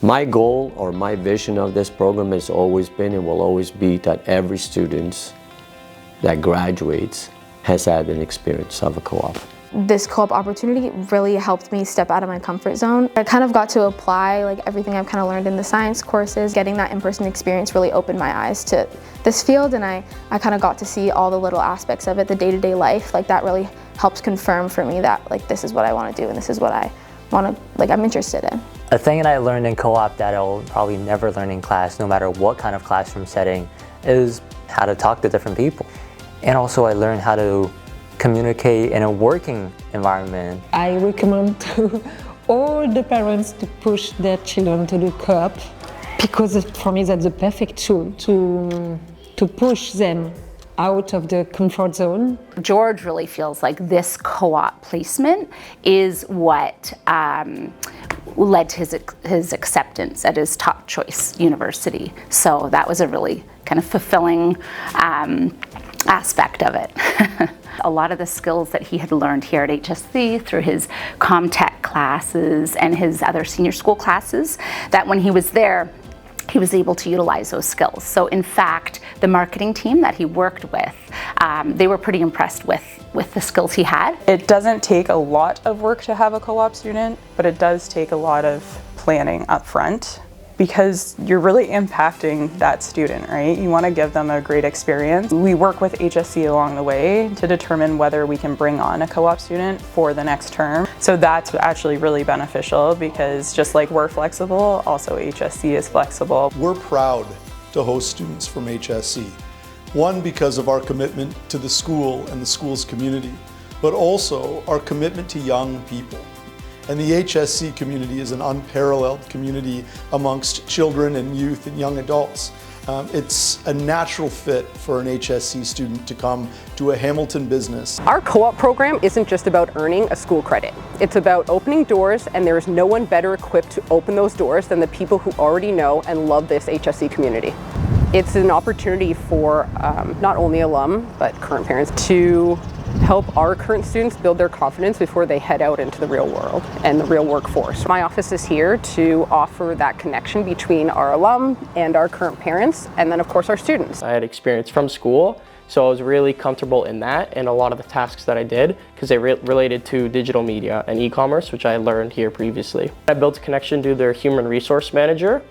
My goal or my vision of this program has always been and will always be that every student that graduates has had an experience of a co-op. This co-op opportunity really helped me step out of my comfort zone. I kind of got to apply like everything I've kind of learned in the science courses. Getting that in-person experience really opened my eyes to this field, and I kind of got to see all the little aspects of it, the day-to-day life. Like that really helps confirm for me that like this is what I want to do and this is what I'm interested in. A thing that I learned in co-op that I'll probably never learn in class, no matter what kind of classroom setting, is how to talk to different people. And also I learned how to communicate in a working environment. I recommend to all the parents to push their children to do co-op because for me that's the perfect tool to push them out of the comfort zone. George really feels like this co-op placement is what led to his acceptance at his top choice university. So that was a really kind of fulfilling aspect of it. A lot of the skills that he had learned here at HSC through his ComTech classes and his other senior school classes, that when he was there, he was able to utilize those skills. So in fact, the marketing team that he worked with, they were pretty impressed with the skills he had. It doesn't take a lot of work to have a co-op student, but it does take a lot of planning up front, because you're really impacting that student, right? You want to give them a great experience. We work with HSC along the way to determine whether we can bring on a co-op student for the next term. So that's actually really beneficial, because just like we're flexible, also HSC is flexible. We're proud to host students from HSC. One, because of our commitment to the school and the school's community, but also our commitment to young people. And the HSC community is an unparalleled community amongst children and youth and young adults. It's a natural fit for an HSC student to come to a Hamilton business. Our co-op program isn't just about earning a school credit. It's about opening doors, and there is no one better equipped to open those doors than the people who already know and love this HSC community. It's an opportunity for not only alum, but current parents to help our current students build their confidence before they head out into the real world and the real workforce. My office is here to offer that connection between our alum and our current parents, and then of course our students. I had experience from school, so I was really comfortable in that and a lot of the tasks that I did, because they related to digital media and e-commerce, which I learned here previously. I built a connection to their human resource manager,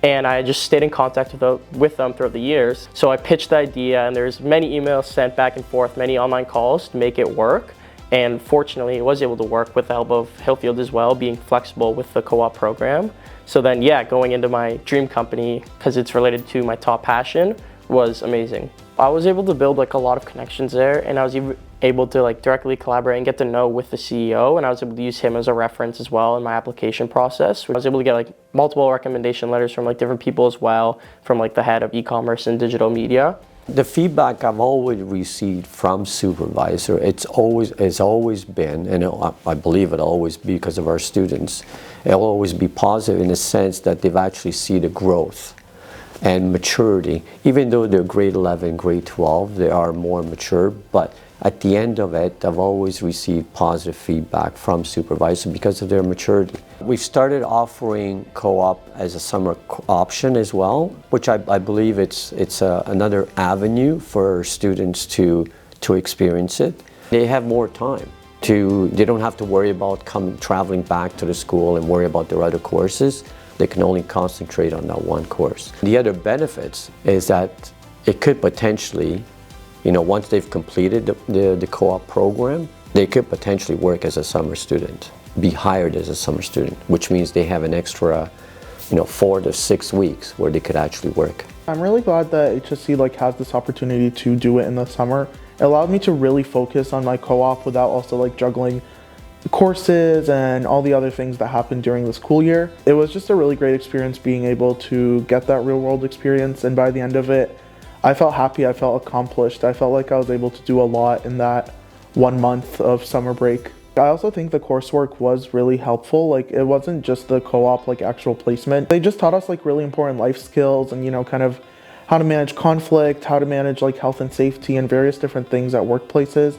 and I just stayed in contact with them throughout the years. So I pitched the idea, and there's many emails sent back and forth, many online calls to make it work. And fortunately, it was able to work with the help of Hillfield as well, being flexible with the co-op program. So then, yeah, going into my dream company, because it's related to my top passion, was amazing. I was able to build like a lot of connections there, and I was able to like directly collaborate and get to know with the CEO, and I was able to use him as a reference as well in my application process. I was able to get like multiple recommendation letters from like different people as well, from like the head of e-commerce and digital media. The feedback I've always received from supervisor, it's always been, and I believe it'll always be because of our students, it'll always be positive in the sense that they've actually seen the growth and maturity. Even though they're grade 11, grade 12, they are more mature, but at the end of it, I've always received positive feedback from supervisors because of their maturity. We've started offering co-op as a summer option as well, which I believe it's another avenue for students to experience it. They have more time. They don't have to worry about traveling back to the school and worry about their other courses. They can only concentrate on that one course. The other benefits is that it could potentially, once they've completed the co-op program, they could potentially work as a summer student, be hired as a summer student, which means they have an extra, 4 to 6 weeks where they could actually work. I'm really glad that HSC has this opportunity to do it in the summer. It allowed me to really focus on my co-op without also juggling courses and all the other things that happened during the school year. It was just a really great experience being able to get that real world experience, and by the end of it, I felt happy, I felt accomplished. I felt like I was able to do a lot in that 1 month of summer break. I also think the coursework was really helpful. It wasn't just the co-op actual placement. They just taught us really important life skills and kind of how to manage conflict, how to manage health and safety and various different things at workplaces,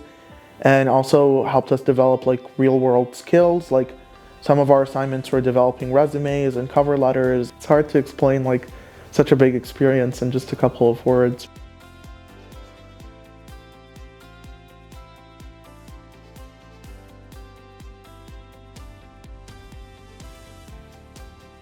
and also helped us develop real world skills like Some of our assignments were developing resumes and cover letters. It's hard to explain like such a big experience in just a couple of words.